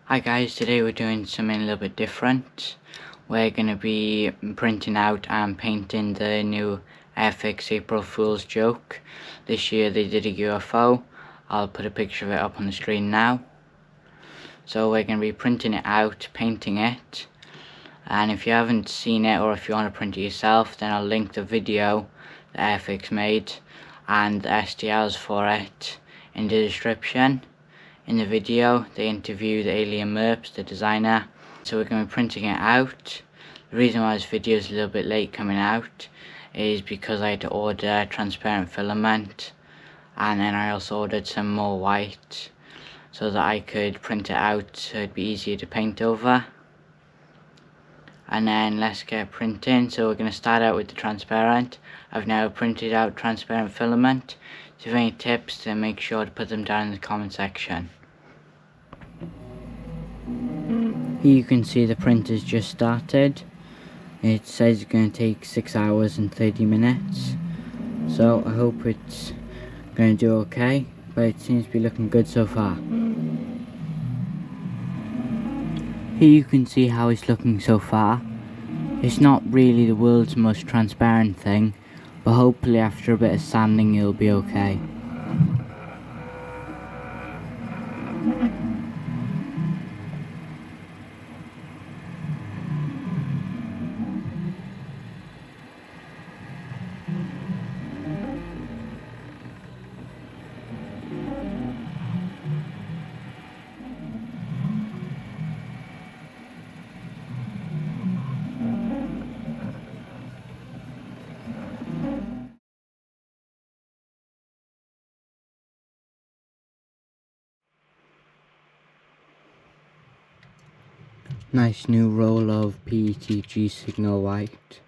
Hi guys, today we're doing something a little bit different. We're going to be printing out and painting the new Airfix April Fool's joke. This year they did a UFO. I'll put a picture of it up on the screen now. So we're going to be printing it out, painting it. And if you haven't seen it, or if you want to print it yourself, then I'll link the video that Airfix made and the STLs for it in the description. In the video, they interview the Alien Merps, the designer. So we're going to be printing it out. The reason why this video is a little bit late coming out is because I had to order transparent filament, and then I also ordered some more white so that I could print it out so it'd be easier to paint over. And then let's get printing. So we're going to start out with the transparent. I've now printed out transparent filament. If you have any tips, then make sure to put them down in the comment section. Here you can see the printer's just started. It says it's going to take 6 hours and 30 minutes. So I hope it's going to do okay, but it seems to be looking good so far. Here you can see how it's looking so far. It's not really the world's most transparent thing, but hopefully after a bit of sanding it'll be okay. Nice new roll of PETG signal white.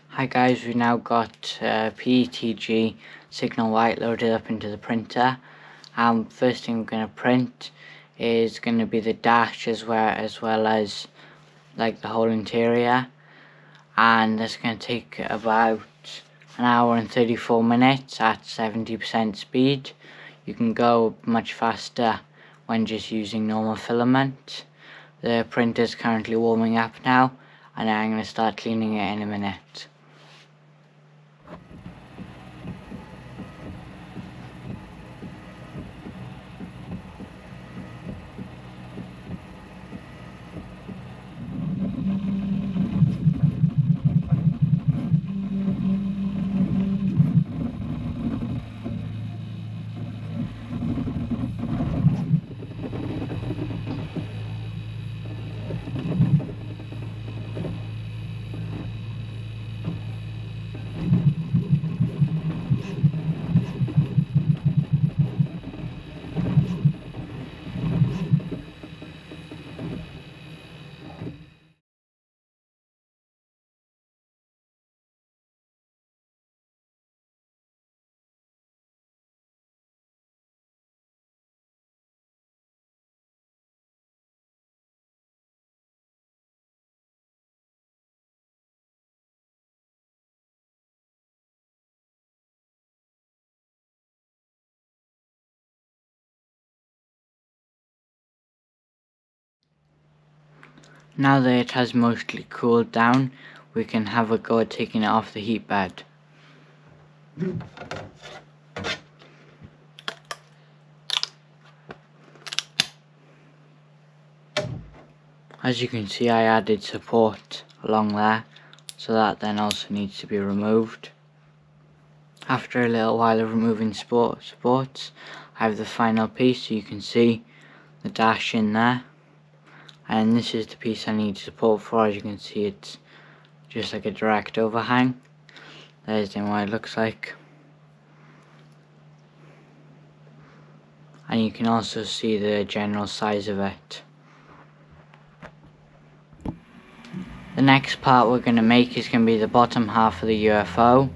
Hi guys, we've now got PETG signal white loaded up into the printer. First thing we're going to print is going to be the dash as well as like the whole interior, and that's going to take about an hour and 34 minutes at 70% speed. You can go much faster when just using normal filament. The printer is currently warming up now, and I'm going to start cleaning it in a minute. Now that it has mostly cooled down, we can have a go at taking it off the heat bed. As you can see, I added support along there, so that then also needs to be removed. After a little while of removing supports, I have the final piece, so you can see the dash in there. And this is the piece I need support for. As you can see, it's just like a direct overhang. There's then what it looks like. And you can also see the general size of it. The next part we're going to make is going to be the bottom half of the UFO,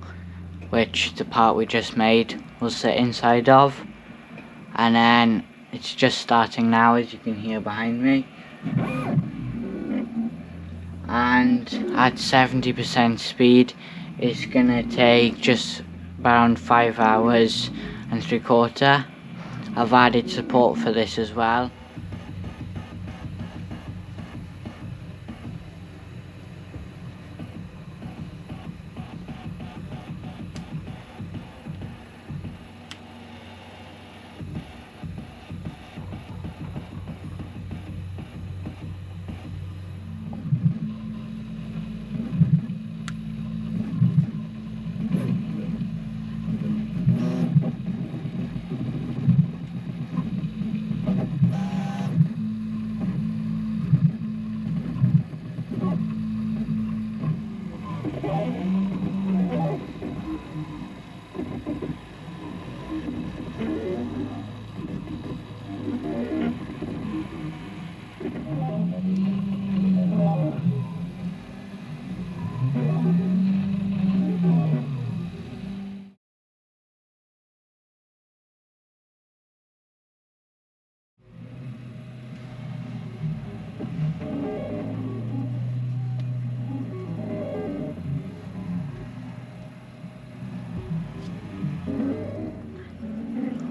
which the part we just made will sit inside of. And then it's just starting now, as you can hear behind me. and at 70% speed it's gonna take just around 5 hours and 3/4. I've added support for this as well.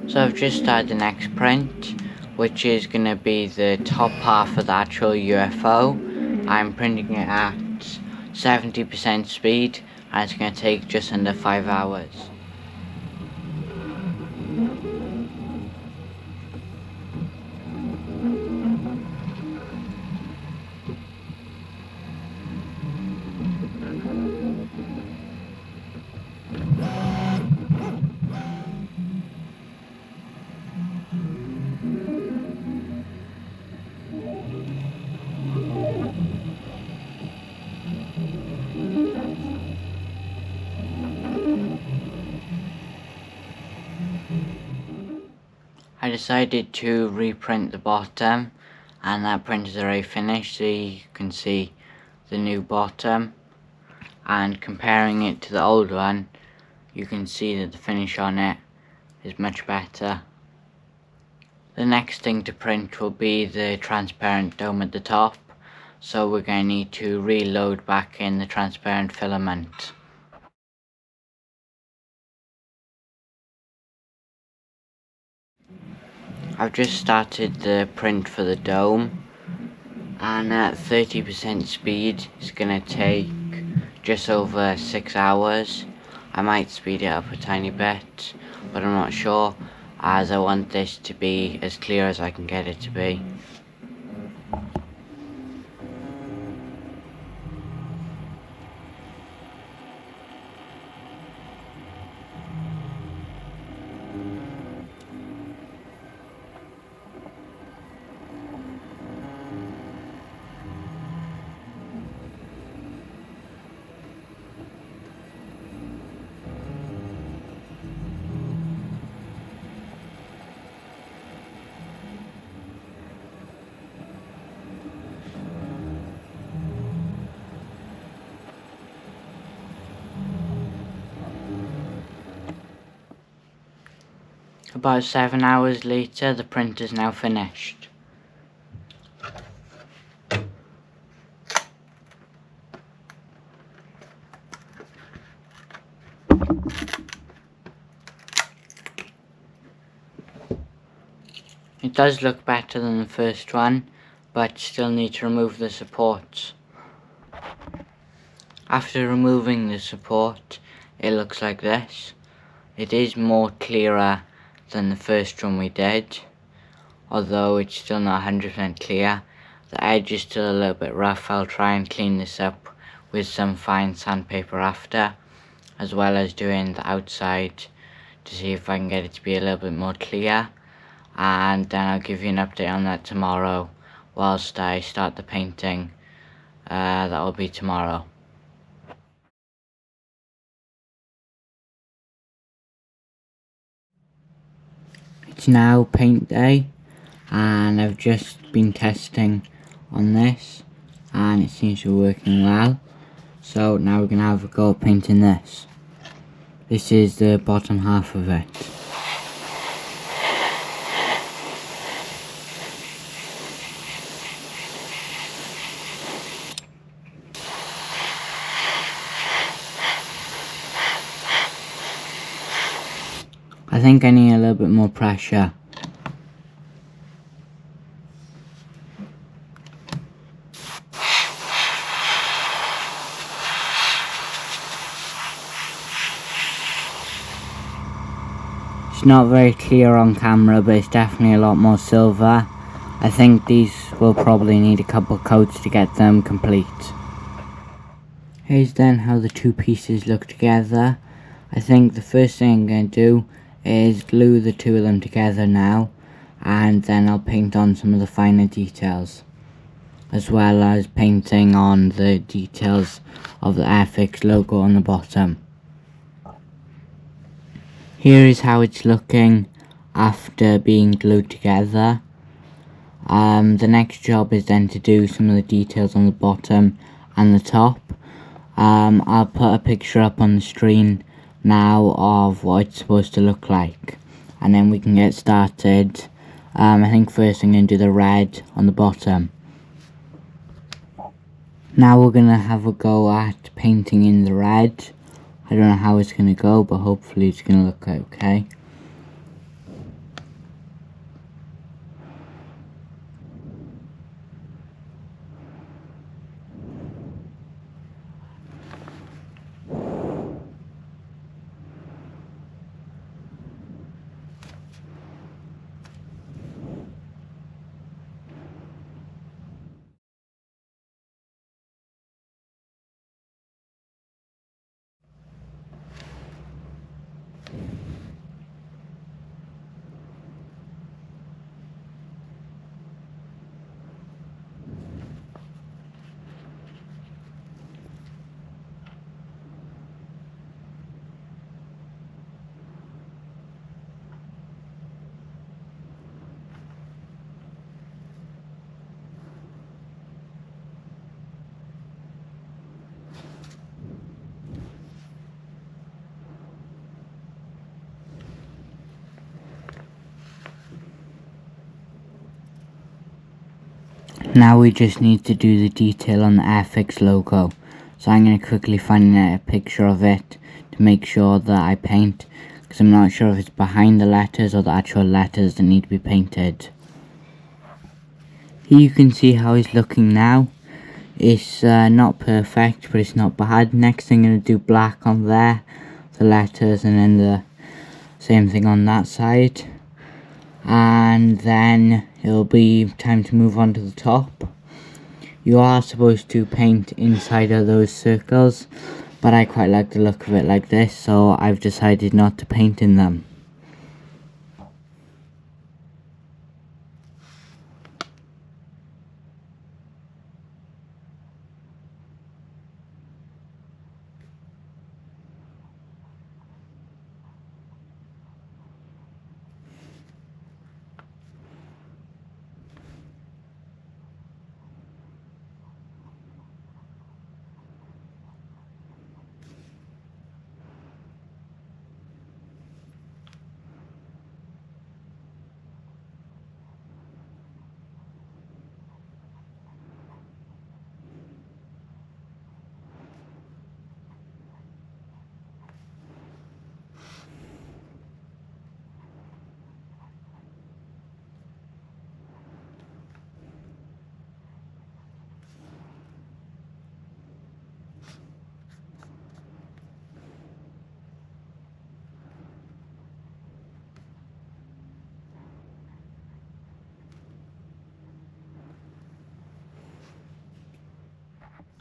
So I've just started the next print, which is going to be the top half of the actual UFO. I'm printing it at 70% speed and it's going to take just under 5 hours. I decided to reprint the bottom, and that print is already finished, so you can see the new bottom, and comparing it to the old one you can see that the finish on it is much better. The next thing to print will be the transparent dome at the top, so we're going to need to reload back in the transparent filament. I've just started the print for the dome, and at 30% speed it's going to take just over 6 hours. I might speed it up a tiny bit, but I'm not sure, as I want this to be as clear as I can get it to be. About 7 hours later, the print is now finished. It does look better than the first one, but still need to remove the supports. After removing the support, it looks like this. It is more clearer than the first one we did, although it's still not 100% clear. The edge is still a little bit rough. I'll try and clean this up with some fine sandpaper after, as well as doing the outside to see if I can get it to be a little bit more clear, and then I'll give you an update on that tomorrow whilst I start the painting. That will be tomorrow. It's now paint day, and I've just been testing on this and it seems to be working well. So now we're going to have a go at painting this. This is the bottom half of it. I think I need a little bit more pressure. It's not very clear on camera, but it's definitely a lot more silver. I think these will probably need a couple coats to get them complete. Here's then how the two pieces look together. I think the first thing I'm going to do is glue the two of them together now, and then I'll paint on some of the finer details, as well as painting on the details of the Airfix logo on the bottom. Here is how it's looking after being glued together. The next job is then to do some of the details on the bottom and the top. I'll put a picture up on the screen now of what it's supposed to look like, and then we can get started. I think first I'm going to do the red on the bottom. Now we're going to have a go at painting in the red. I don't know how it's going to go, but hopefully it's going to look okay. Now we just need to do the detail on the Airfix logo. So I'm going to quickly find a picture of it to make sure that I paint, because I'm not sure if it's behind the letters or the actual letters that need to be painted. Here you can see how it's looking now. It's not perfect, but it's not bad. Next thing I'm going to do black on there, the letters, and then the same thing on that side. And then it'll be time to move on to the top. You are supposed to paint inside of those circles, but I quite like the look of it like this, so I've decided not to paint in them.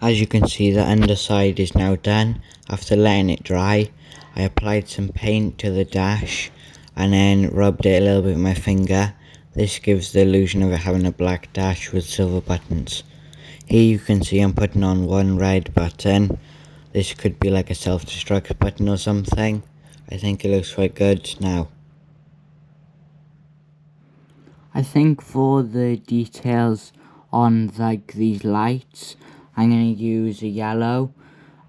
As you can see, the underside is now done. After letting it dry, I applied some paint to the dash and then rubbed it a little bit with my finger. This gives the illusion of it having a black dash with silver buttons. Here you can see I'm putting on one red button. This could be like a self-destruct button or something. I think it looks quite good now. I think for the details on like these lights, I'm going to use a yellow,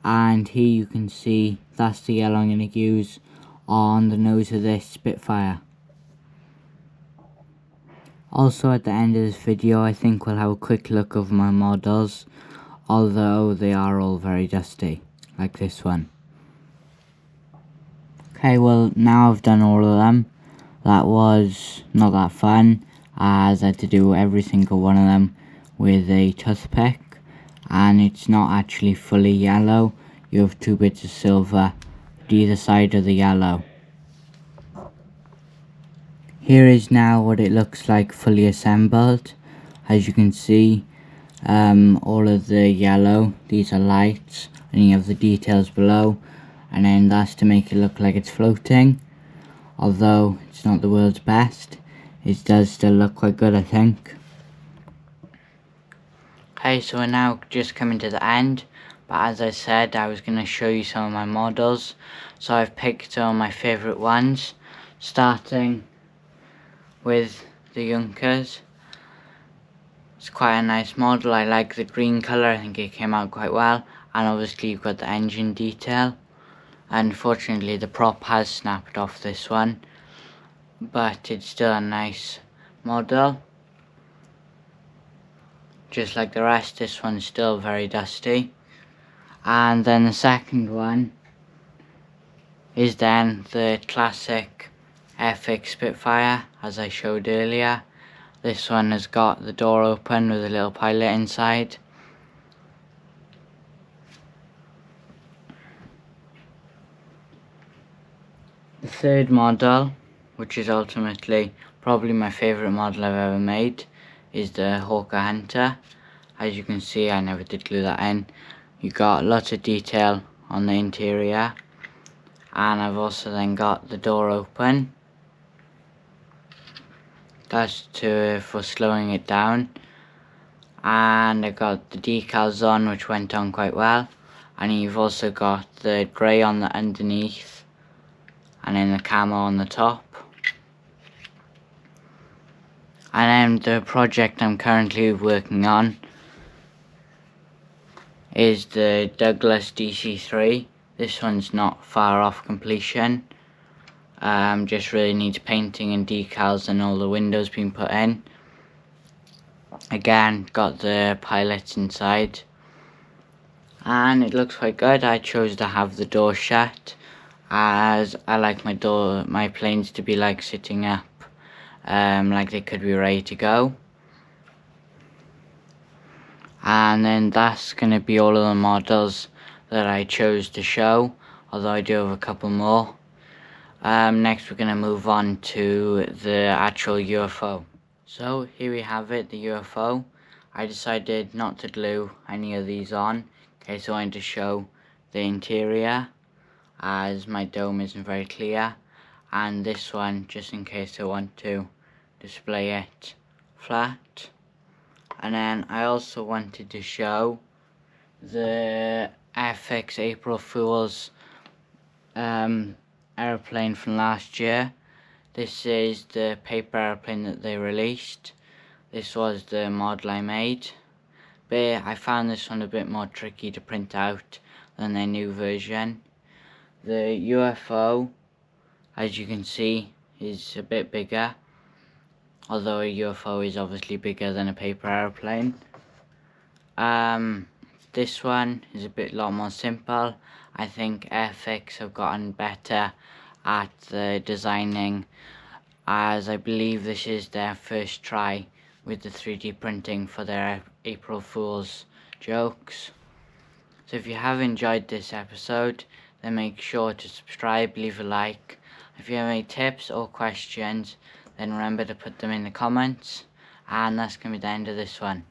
and here you can see that's the yellow I'm going to use on the nose of this Spitfire. Also at the end of this video, I think we'll have a quick look of my models, although they are all very dusty, like this one. Okay. Okay, well, now I've done all of them. That was not that fun, as I had to do every single one of them with a toothpick, and it's not actually fully yellow. You have 2 bits of silver at either side of the yellow. Here is now what it looks like fully assembled. As you can see, all of the yellow, these are lights, and you have the details below, and then that's to make it look like it's floating. Although it's not the world's best, it does still look quite good, I think. Okay, so we're now just coming to the end, but as I said, I was going to show you some of my models. So I've picked some of my favourite ones, starting with the Junkers. It's quite a nice model. I like the green colour, I think it came out quite well, and obviously you've got the engine detail. Unfortunately the prop has snapped off this one, but it's still a nice model. Just like the rest, this one's still very dusty. And then the second one is then the classic Airfix Spitfire, as I showed earlier. This one has got the door open with a little pilot inside. The third model, which is ultimately probably my favourite model I've ever made, is the Hawker Hunter. As you can see, I never did glue that in. You got lots of detail on the interior, and I've also then got the door open. That's for slowing it down, and I got the decals on, which went on quite well, and you've also got the grey on the underneath, and then the camo on the top. And then the project I'm currently working on is the Douglas DC3. This one's not far off completion. Just really needs painting and decals and all the windows being put in. Again, got the pilots inside, and it looks quite good. I chose to have the door shut, as I like my planes to be like sitting up, like they could be ready to go. And then that's going to be all of the models that I chose to show, although I do have a couple more. Next we're going to move on to the actual UFO. So here we have it, the UFO. I decided not to glue any of these on, in case I wanted to show the interior, as my dome isn't very clear, and this one just in case I want to display it flat. And then I also wanted to show the Airfix April Fool's airplane from last year. This is the paper airplane that they released. This was the model I made, but I found this one a bit more tricky to print out than their new version. The UFO, as you can see, is a bit bigger, although a UFO is obviously bigger than a paper airplane. This one is a lot more simple. I think Airfix have gotten better at the designing, as I believe this is their first try with the 3D printing for their April Fool's jokes. So if you have enjoyed this episode, then make sure to subscribe, leave a like. If you have any tips or questions, then remember to put them in the comments. And that's going to be the end of this one.